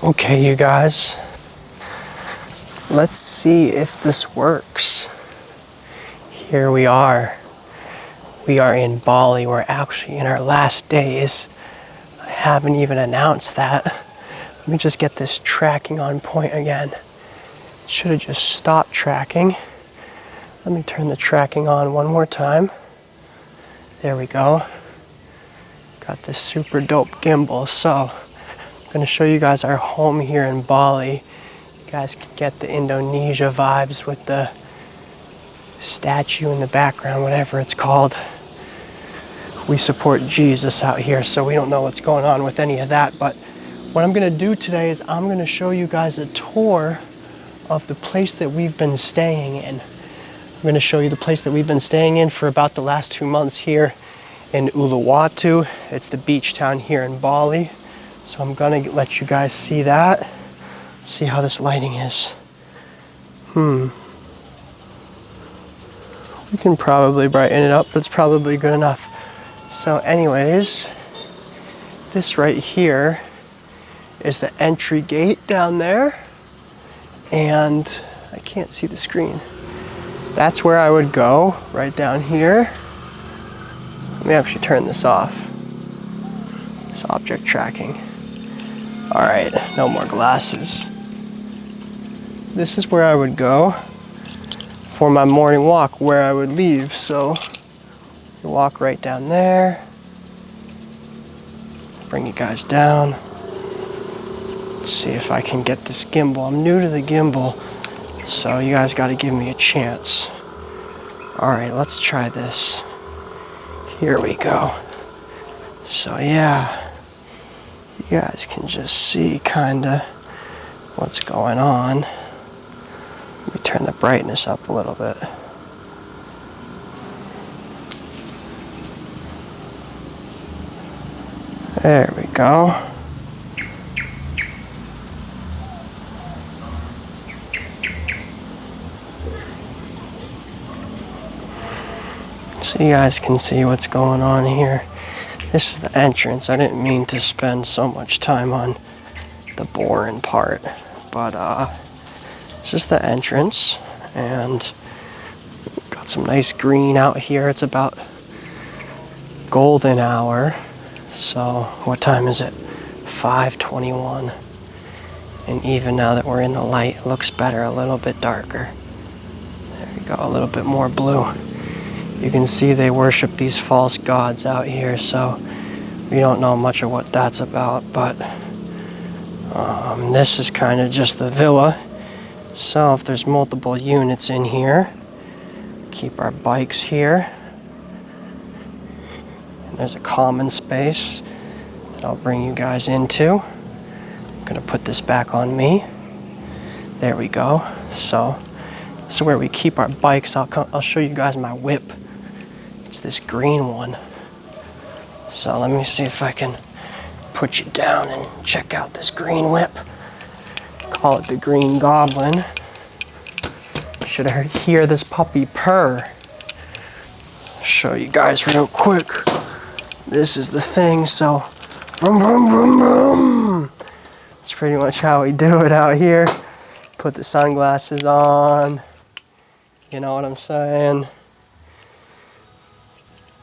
Okay, you guys, let's see if this works. Here we are. We are in Bali. We're actually in our last days. I haven't even announced that. Let me just get this tracking on point again. Should have just stopped tracking. Let me turn the tracking on one more time. There we go. Got this super dope gimbal. So I'm going to show you guys our home here in Bali. You guys can get the Indonesia vibes with the statue in the background, whatever it's called. We support Jesus out here, so we don't know what's going on with any of that. But what I'm going to do today is I'm going to show you guys a tour of the place that we've been staying in. I'm going to show you the place that we've been staying in for about the last 2 months here in Uluwatu. It's the beach town here in Bali. So I'm gonna let you guys see that. See how this lighting is. We can probably brighten it up, but it's probably good enough. So anyways, this right here is the entry gate down there. And I can't see the screen. That's where I would go, right down here. Let me actually turn this off. This object tracking. All right, no more glasses. This is where I would go for my morning walk, where I would leave. So you walk right down there. Bring you guys down. Let's see if I can get this gimbal. I'm new to the gimbal, so you guys got to give me a chance. All right, let's try this. Here we go. So yeah. You guys can just see kinda what's going on. Let me turn the brightness up a little bit. There we go. So you guys can see what's going on here. This is the entrance. I didn't mean to spend so much time on the boring part, but this is the entrance, and got some nice green out here. It's about golden hour. So what time is it? 5:21. And even now that we're in the light, it looks better, a little bit darker. There we go, a little bit more blue. You can see they worship these false gods out here, so we don't know much of what that's about, but this is kind of just the villa. So if there's multiple units in here, keep our bikes here. And there's a common space that I'll bring you guys into. I'm gonna put this back on me. There we go. So this is where we keep our bikes. I'll show you guys my whip. It's this green one. So let me see if I can put you down and check out this green whip. Call it the Green Goblin. Should hear this puppy purr. Show you guys real quick. This is the thing, so vroom, vroom, vroom, vroom. That's pretty much how we do it out here. Put the sunglasses on. You know what I'm saying?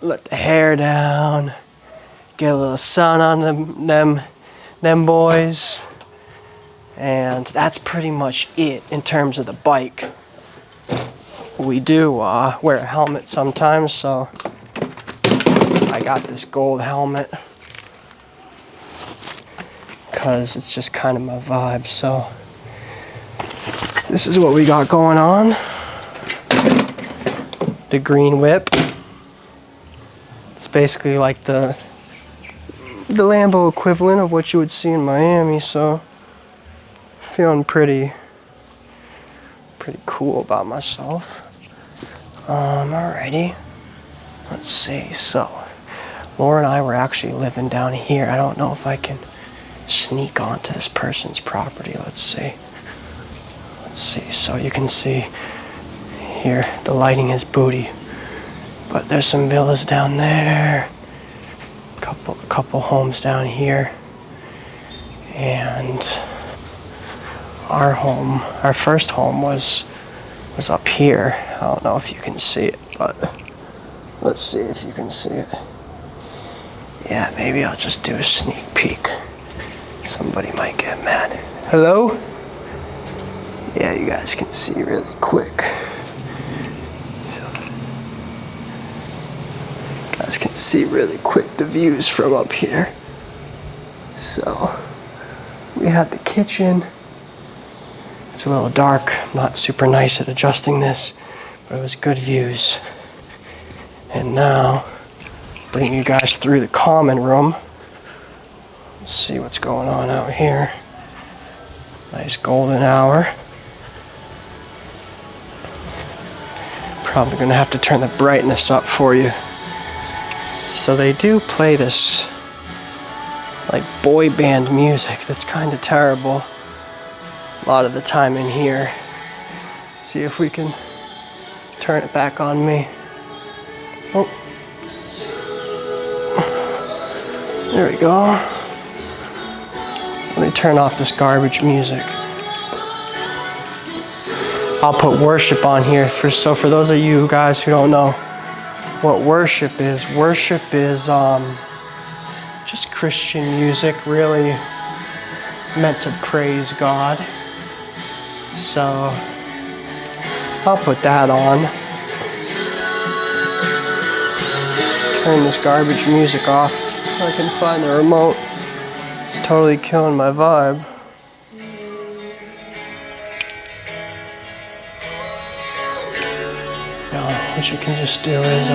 Let the hair down, get a little sun on them boys, and that's pretty much it in terms of the bike. We do wear a helmet sometimes, so I got this gold helmet because it's just kind of my vibe. So this is what we got going on. The green whip. It's basically like the Lambo equivalent of what you would see in Miami, so feeling pretty cool about myself. Alrighty. Let's see. So Laura and I were actually living down here. I don't know if I can sneak onto this person's property. Let's see. So you can see here the lighting is booty. But there's some villas down there, a couple homes down here, and our first home was up here. I don't know if you can see it, but let's see if you can see it. Yeah, maybe I'll just do a sneak peek. Somebody might get mad. Hello? Yeah, you guys can see really quick. You guys can see really quick the views from up here. So, we had the kitchen. It's a little dark, not super nice at adjusting this, but it was good views. And now, bring you guys through the common room. Let's see what's going on out here. Nice golden hour. Probably gonna have to turn the brightness up for you. So they do play this like boy band music that's kind of terrible a lot of the time in here. Let's see if we can turn it back on me. Oh. There we go. Let me turn off this garbage music. I'll put worship on here. So for those of you guys who don't know what worship is just Christian music, really meant to praise God. So I'll put that on. Turn this garbage music off if I can find the remote. It's totally killing my vibe. What you can just do is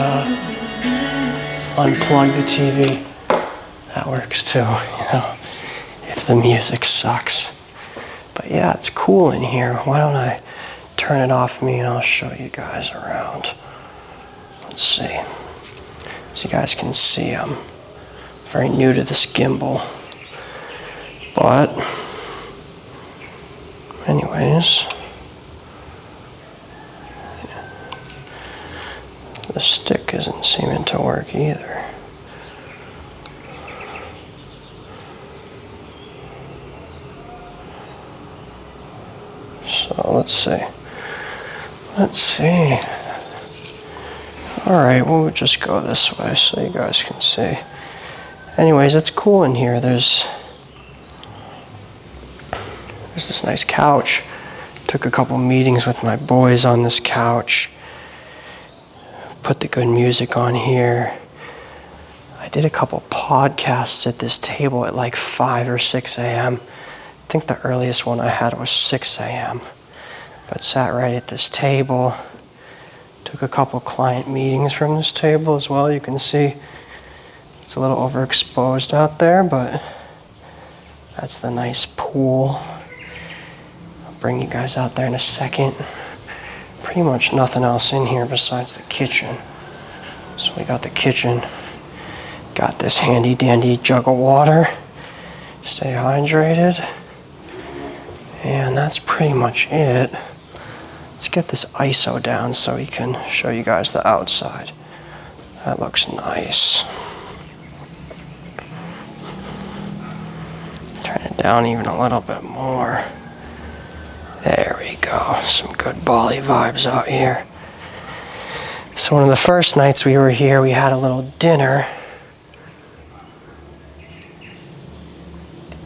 unplug the TV. That works too, if the music sucks. But yeah, it's cool in here. Why don't I turn it off me and I'll show you guys around. Let's see. So you guys can see I'm very new to this gimbal. But anyways, the stick isn't seeming to work either. So let's see. Alright, we'll just go this way so you guys can see. Anyways, it's cool in here. There's this nice couch. Took a couple meetings with my boys on this couch. Put the good music on here. I did a couple podcasts at this table at like 5 or 6 a.m. I think the earliest one I had was 6 a.m. But sat right at this table. Took a couple client meetings from this table as well. You can see it's a little overexposed out there, but that's the nice pool. I'll bring you guys out there in a second. Pretty much nothing else in here besides the kitchen. So we got the kitchen. Got this handy dandy jug of water. Stay hydrated. And that's pretty much it. Let's get this ISO down so we can show you guys the outside. That looks nice. Turn it down even a little bit more. There we go. Some good Bali vibes out here. So one of the first nights we were here, we had a little dinner.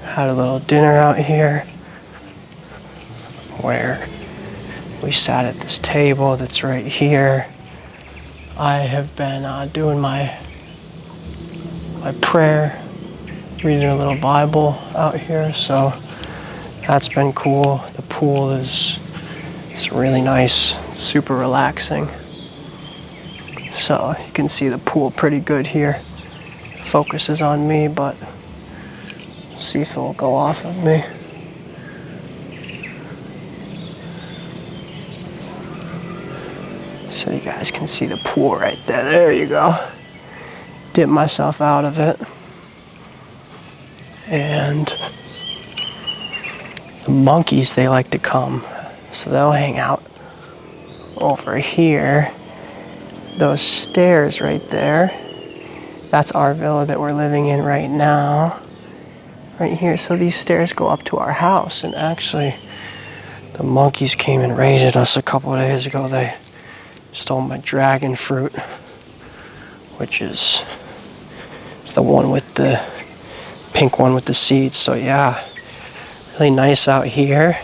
Had a little dinner out here where we sat at this table that's right here. I have been doing my prayer, reading a little Bible out here, so that's been cool. The pool is really nice, super relaxing. So you can see the pool pretty good here. The focus is on me, but let's see if it will go off of me. So you guys can see the pool right there. There you go. Dip myself out of it. And the monkeys, they like to come. So they'll hang out over here. Those stairs right there, that's our villa that we're living in right now. Right here. So these stairs go up to our house. And actually, The monkeys came and raided us a couple of days ago. They stole my dragon fruit, which is it's the one with the pink one with the seeds. So yeah, really nice out here.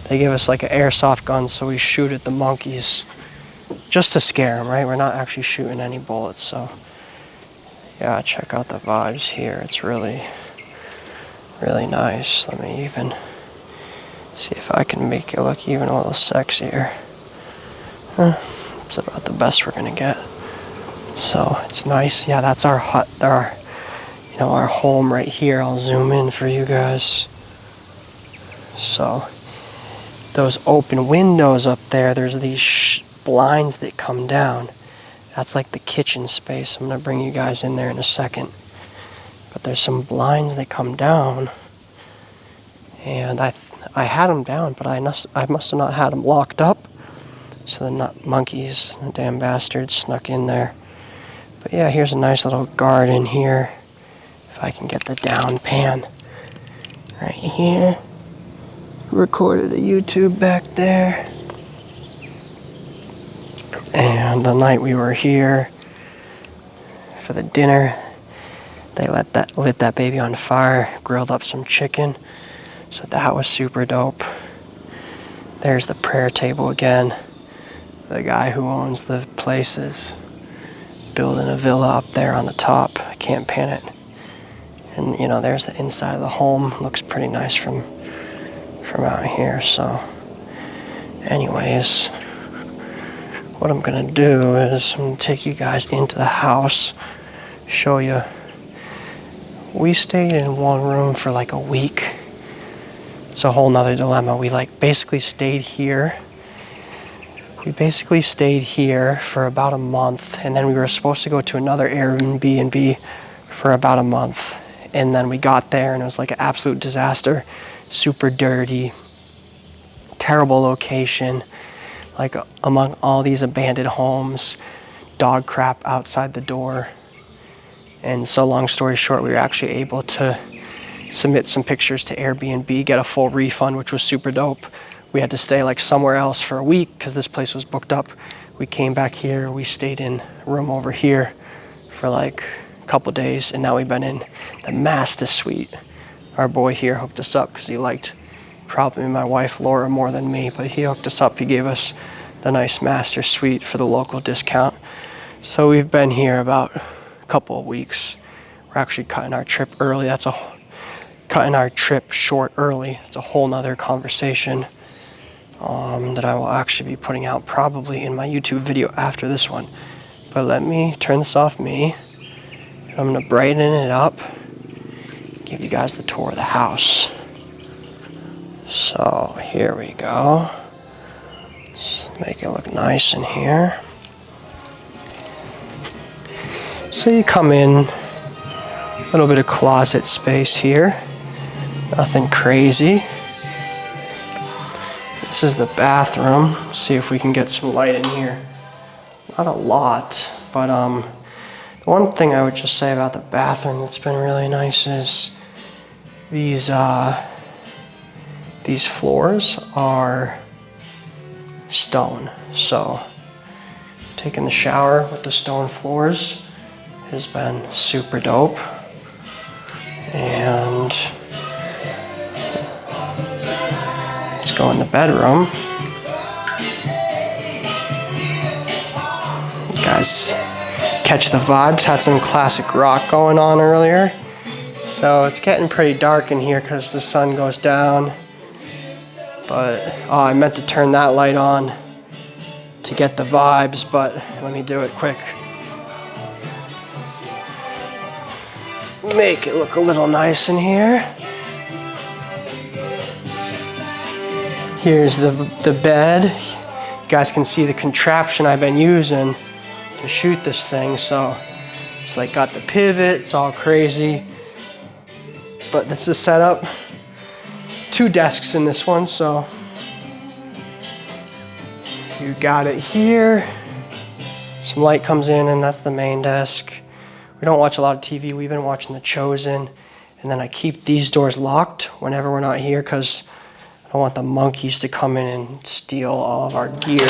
They give us like an airsoft gun, so we shoot at the monkeys just to scare them, right? We're not actually shooting any bullets. So yeah, check out the vibes here. It's really, really nice. Let me even see if I can make it look even a little sexier. It's about the best we're gonna get. So it's nice. Yeah, that's our hut, our home right here. I'll zoom in for you guys. So those open windows up there, there's these blinds that come down. That's like the kitchen space. I'm gonna bring you guys in there in a second. But there's some blinds that come down, and I had them down, but I must have not had them locked up. So the monkeys, the damn bastards, snuck in there. But yeah, here's a nice little garden here. If I can get the down pan right here. Recorded a YouTube back there. And the night we were here for the dinner, they lit that baby on fire, grilled up some chicken. So that was super dope. There's the prayer table again. The guy who owns the place is building a villa up there on the top. I can't pan it. And there's the inside of the home. Looks pretty nice from out here. So anyways, what I'm gonna do is I'm gonna take you guys into the house, show you. We stayed in one room for like a week. It's a whole nother dilemma. We basically stayed here. We basically stayed here for about a month, and then we were supposed to go to another Airbnb for about a month. And then we got there and it was like an absolute disaster. Super dirty, terrible location, like among all these abandoned homes, dog crap outside the door. And so long story short, we were actually able to submit some pictures to Airbnb, get a full refund, which was super dope. We had to stay somewhere else for a week because this place was booked up. We came back here, we stayed in a room over here for a couple days, and now we've been in the master suite. Our boy here hooked us up because he liked probably my wife Laura more than me, but he hooked us up. He gave us the nice master suite for the local discount. So we've been here about a couple of weeks. We're actually cutting our trip early. Cutting our trip short early. It's a whole nother conversation that I will actually be putting out probably in my YouTube video after this one. But let me turn this off I'm gonna brighten it up, give you guys the tour of the house. So here we go. Let's make it look nice in here. So you come in, a little bit of closet space here. Nothing crazy. This is the bathroom. See if we can get some light in here. Not a lot, but the one thing I would just say about the bathroom that's been really nice is these floors are stone. So taking the shower with the stone floors has been super dope. And let's go in the bedroom. You guys catch the vibes, had some classic rock going on earlier. So it's getting pretty dark in here because the sun goes down. But I meant to turn that light on to get the vibes, but let me do it quick. Make it look a little nice in here. Here's the bed. You guys can see the contraption I've been using to shoot this thing. So it's got the pivot, it's all crazy. But this is set up. 2 desks in this one, so you got it here. Some light comes in and that's the main desk. We don't watch a lot of TV. We've been watching The Chosen. And then I keep these doors locked whenever we're not here because I don't want the monkeys to come in and steal all of our gear.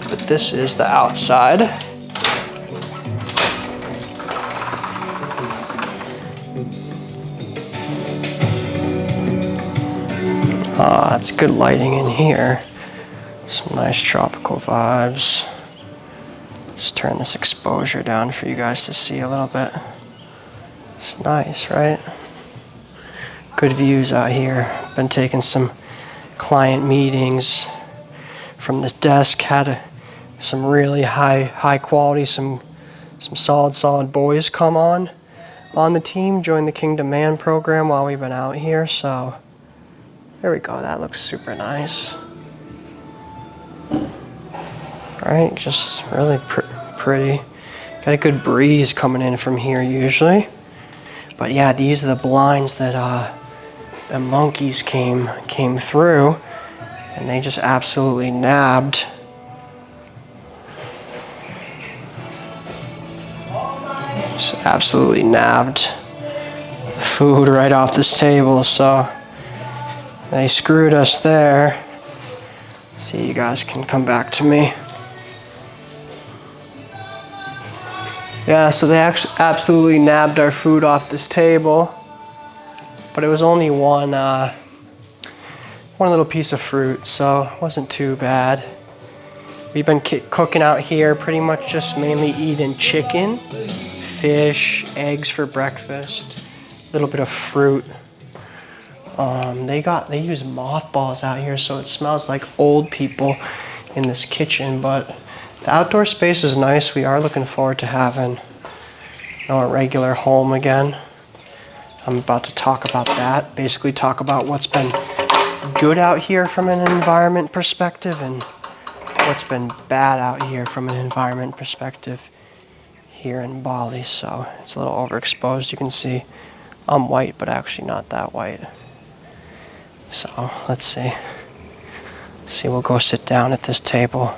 But this is the outside. Ah, it's good lighting in here. Some nice tropical vibes. Just turn this exposure down for you guys to see a little bit. It's nice, right? Good views out here. Been taking some client meetings from this desk. Had some really high quality, some solid boys come on the team. Join the Kingdom Man program while we've been out here. So there we go. That looks super nice. All right, just really pretty. Got a good breeze coming in from here usually. But yeah, these are the blinds that the monkeys came through, and they just absolutely nabbed. Just absolutely nabbed food right off this table, so they screwed us there. See, you guys can come back to me. Yeah, so they actually absolutely nabbed our food off this table, but it was only one little piece of fruit, so it wasn't too bad. We've been cooking out here, pretty much just mainly eating chicken, fish, eggs for breakfast, a little bit of fruit. They use mothballs out here, so it smells like old people in this kitchen, but the outdoor space is nice. We are looking forward to having a regular home again. I'm about to talk about that, basically talk about what's been good out here from an environment perspective and what's been bad out here from an environment perspective here in Bali. So it's a little overexposed. You can see I'm white, but actually not that white. So let's see. We'll go sit down at this table,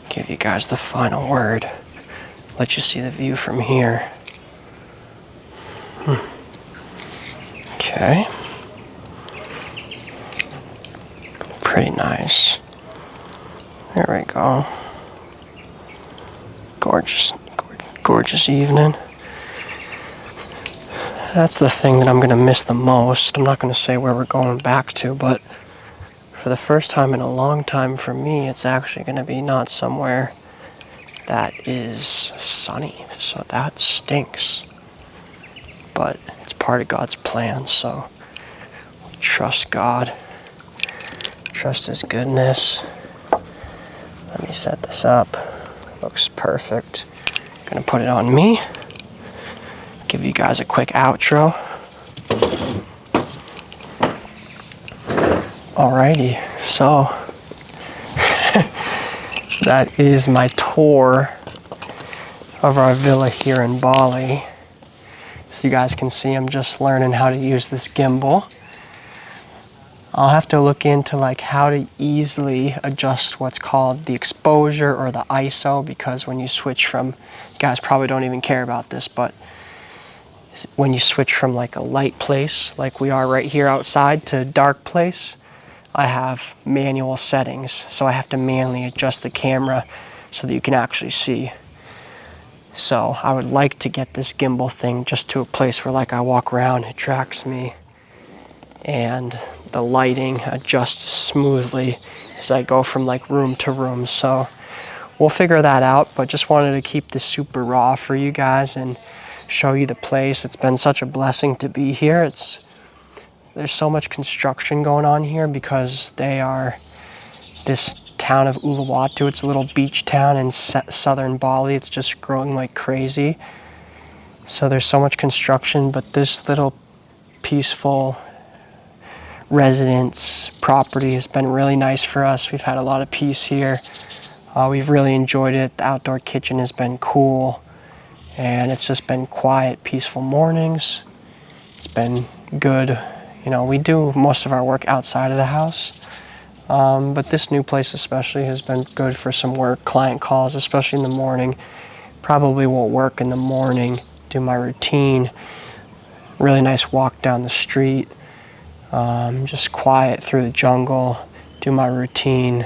give you guys the final word, let you see the view from here. Okay. Pretty nice. There we go. Gorgeous evening. That's the thing that I'm going to miss the most. I'm not going to say where we're going back to, but for the first time in a long time for me, it's actually going to be not somewhere that is sunny. So that stinks. But it's part of God's plan, so trust God. Trust His goodness. Let me set this up. Looks perfect. Gonna put it on me. Give you guys a quick outro. Alrighty, so that is my tour of our villa here in Bali. So you guys can see I'm just learning how to use this gimbal. I'll have to look into like how to easily adjust what's called the exposure or the ISO, because when you switch from, you guys probably don't even care about this, but when you switch from like a light place, like we are right here outside, to a dark place, I have manual settings. So I have to manually adjust the camera so that you can actually see. So I would like to get this gimbal thing just to a place where like I walk around, it tracks me, and the lighting adjusts smoothly as I go from like room to room. So we'll figure that out, but just wanted to keep this super raw for you guys and show you the place. It's been such a blessing to be here. There's so much construction going on here because they are this town of Uluwatu. It's a little beach town in southern Bali. It's just growing like crazy. So there's so much construction, but this little peaceful residence property has been really nice for us. We've had a lot of peace here. We've really enjoyed it. The outdoor kitchen has been cool, and it's just been quiet, peaceful mornings. It's been good. You know, we do most of our work outside of the house, but this new place especially has been good for some work, client calls, especially in the morning. Probably won't work in the morning, do my routine. Really nice walk down the street. Just quiet through the jungle, do my routine,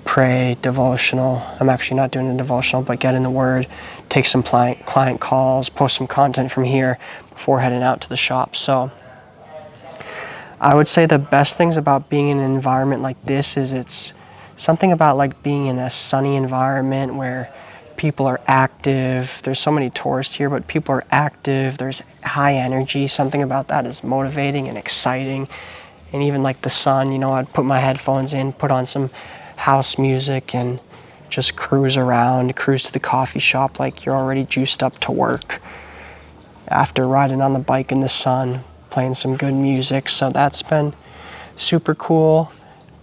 pray, devotional. I'm actually not doing a devotional, but get in the Word, take some client calls, post some content from here before heading out to the shop. So I would say the best things about being in an environment like this is it's something about like being in a sunny environment where people are active. There's so many tourists here, but people are active. There's high energy. Something about that is motivating and exciting. And even like the sun, I'd put my headphones in, put on some house music and just cruise around, cruise to the coffee shop like you're already juiced up to work after riding on the bike in the sun, playing some good music. So that's been super cool.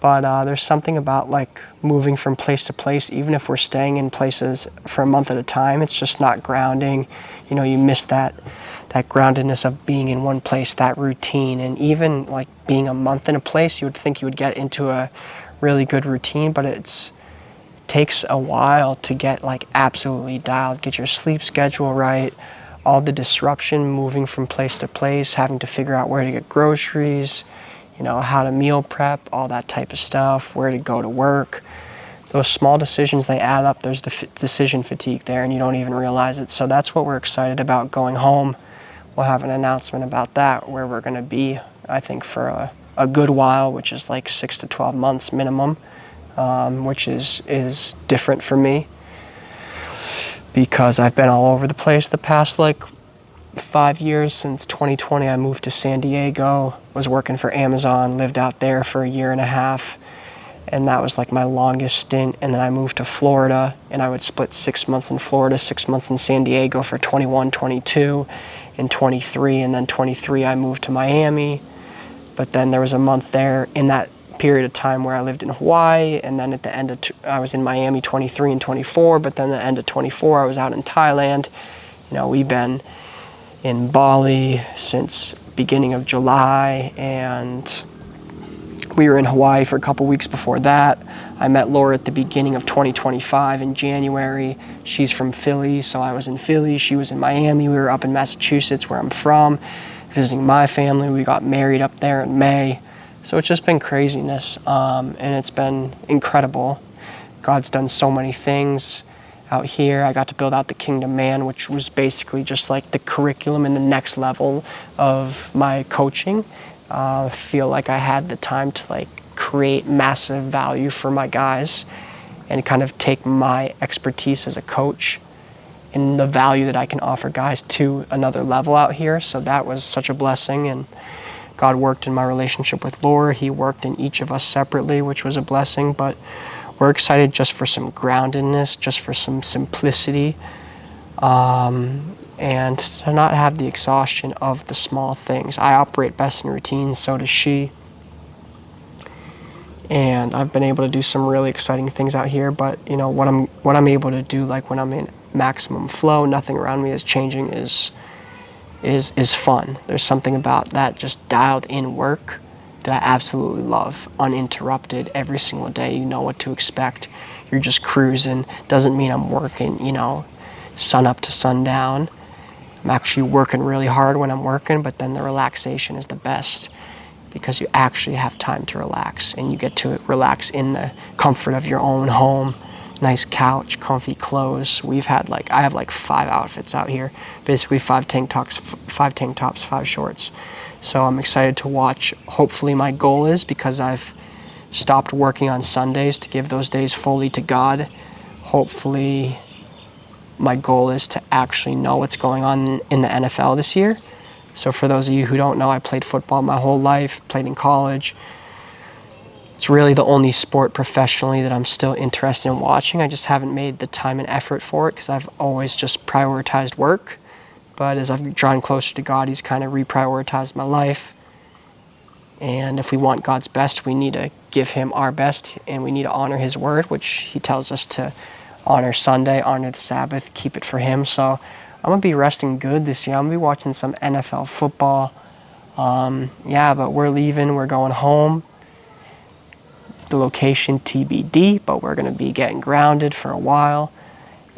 But there's something about like moving from place to place, even if we're staying in places for a month at a time, it's just not grounding. You miss that groundedness of being in one place, that routine. And even like being a month in a place, you would think you would get into a really good routine, but it takes a while to get like absolutely dialed, get your sleep schedule right, all the disruption moving from place to place, having to figure out where to get groceries, how to meal prep, all that type of stuff, where to go to work. Those small decisions, they add up. There's decision fatigue there, and you don't even realize it. So that's what we're excited about going home. We'll have an announcement about that, where we're going to be, I think, for a good while, which is like 6 to 12 months minimum, which is different for me because I've been all over the place the past like 5 years. Since 2020, I moved to San Diego, was working for Amazon, lived out there for a year and a half, and that was like my longest stint. And then I moved to Florida, and I would split 6 months in Florida, 6 months in San Diego for 21, 22, and 23. And then 23, I moved to Miami. But then there was a month there in that period of time where I lived in Hawaii, and then at the end of I was in Miami 23 and 24. But then the end of 24, I was out in Thailand. We've been in Bali since beginning of July, and we were in Hawaii for a couple weeks before that. I met Laura at the beginning of 2025 in January. She's from Philly, so I was in Philly. She was in Miami. We were up in Massachusetts, where I'm from, visiting my family. We got married up there in May. So it's just been craziness, and it's been incredible. God's done so many things out here. I got to build out the Kingdom Man, which was basically just like the curriculum and the next level of my coaching. I feel like I had the time to like create massive value for my guys and kind of take my expertise as a coach and the value that I can offer guys to another level out here. So that was such a blessing, and God worked in my relationship with Laura. He worked in each of us separately, which was a blessing. But we're excited just for some groundedness, just for some simplicity, and to not have the exhaustion of the small things. I operate best in routines, so does she. And I've been able to do some really exciting things out here. But what I'm able to do, like when I'm in maximum flow, nothing around me is changing, is fun. There's something about that just dialed in work that I absolutely love, uninterrupted every single day. You know what to expect. You're just cruising. Doesn't mean I'm working, sun up to sundown. I'm actually working really hard when I'm working, but then the relaxation is the best because you actually have time to relax, and you get to relax in the comfort of your own home. Nice couch, comfy clothes. I have like 5 outfits out here, basically 5 tank tops, 5 shorts. So I'm excited to watch. Hopefully my goal is, because I've stopped working on Sundays to give those days fully to God, hopefully my goal is to actually know what's going on in the NFL this year. So for those of you who don't know, I played football my whole life, played in college. It's really the only sport professionally that I'm still interested in watching. I just haven't made the time and effort for it because I've always just prioritized work. But as I've drawn closer to God, He's kind of reprioritized my life. And if we want God's best, we need to give Him our best, and we need to honor His word, which He tells us to honor Sunday, honor the Sabbath, keep it for Him. So I'm going to be resting good this year. I'm going to be watching some NFL football. But we're leaving. We're going home. The location TBD, but we're going to be getting grounded for a while.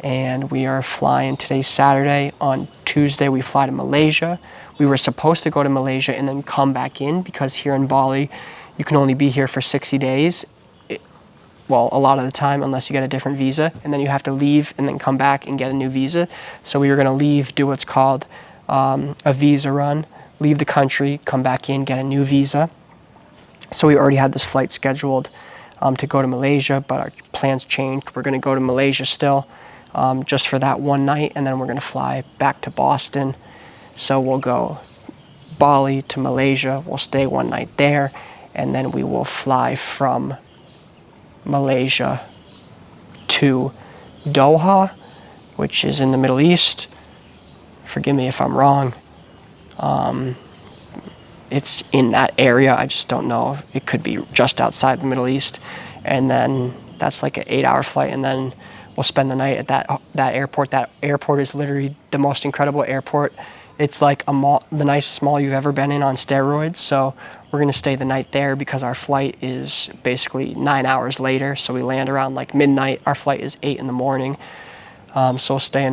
and we are flying. Today's Saturday. On Tuesday we fly to Malaysia. We were supposed to go to Malaysia and then come back in, because here in Bali you can only be here for 60 days. Well, a lot of the time, unless you get a different visa, and then you have to leave and then come back and get a new visa. So we were going to leave, do what's called a visa run, leave the country, come back in, get a new visa. So we already had this flight scheduled to go to Malaysia, but our plans changed. We're going to go to Malaysia still, just for that one night, and then we're going to fly back to Boston. So we'll go Bali to Malaysia, we'll stay one night there, and then we will fly from Malaysia to Doha, which is in the Middle East. Forgive me if I'm wrong. It's in that area. I just don't know. It could be just outside the Middle East. And then that's like an 8-hour flight, and then we'll spend the night at that airport. That airport is literally the most incredible airport. It's like a mall, the nicest mall you've ever been in on steroids. So we're going to stay the night there because our flight is basically 9 hours later. So we land around like midnight. Our flight is 8 in the morning. So we'll get a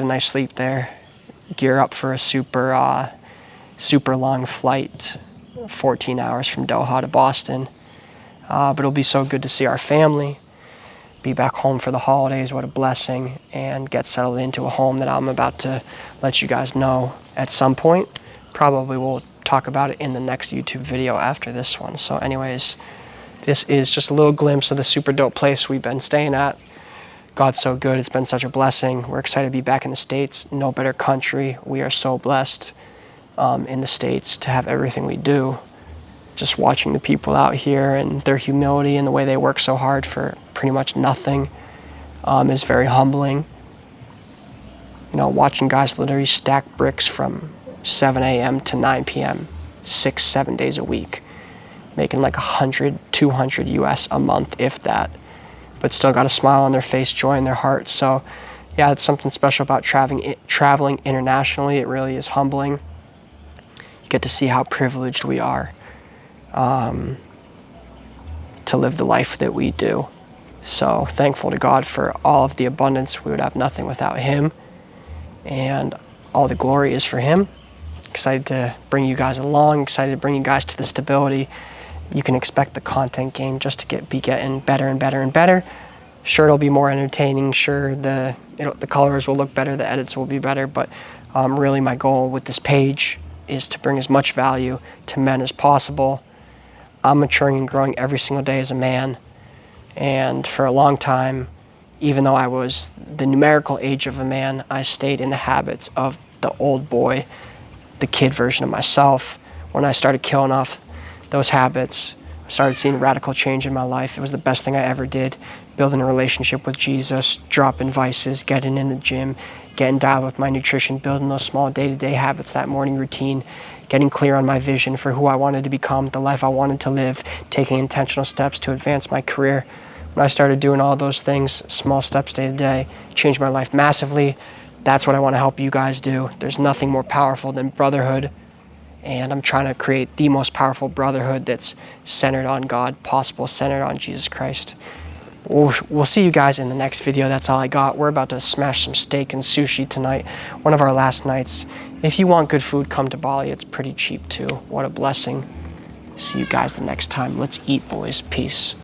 nice sleep there, gear up for a super long flight, 14 hours from Doha to Boston. But it'll be so good to see our family, be back home for the holidays. What a blessing. And get settled into a home that I'm about to let you guys know at some point. Probably we'll talk about it in the next YouTube video after this one. So anyways, this is just a little glimpse of the super dope place we've been staying at. God's so good. It's been such a blessing. We're excited to be back in the States. No better country. We are so blessed in the States to have everything we do. Just watching the people out here and their humility and the way they work so hard for pretty much nothing is very humbling. You know, watching guys literally stack bricks from 7 a.m. to 9 p.m. 6-7 days a week, making like 100, 200 US a month, if that, but still got a smile on their face, joy in their heart. So yeah, it's something special about traveling internationally. It really is humbling. You get to see how privileged we are to live the life that we do. So thankful to God for all of the abundance. We would have nothing without Him, and all the glory is for Him. Excited to bring you guys along, excited to bring you guys to the stability. You can expect the content game just to be getting better and better and better. Sure, it'll be more entertaining. Sure, the colors will look better, the edits will be better, but really my goal with this page is to bring as much value to men as possible. I'm maturing and growing every single day as a man, and for a long time, even though I was the numerical age of a man, I stayed in the habits of the old boy, the kid version of myself. When I started killing off those habits, I started seeing radical change in my life. It was the best thing I ever did. Building a relationship with Jesus, dropping vices, getting in the gym, getting dialed with my nutrition, building those small day-to-day habits, that morning routine, getting clear on my vision for who I wanted to become, the life I wanted to live, taking intentional steps to advance my career. When I started doing all those things, small steps day to day, changed my life massively. That's what I want to help you guys do. There's nothing more powerful than brotherhood, and I'm trying to create the most powerful brotherhood that's centered on God possible, centered on Jesus Christ. We'll see you guys in the next video. That's all I got. We're about to smash some steak and sushi tonight, one of our last nights. If you want good food, come to Bali. It's pretty cheap too. What a blessing. See you guys the next time. Let's eat, boys. Peace.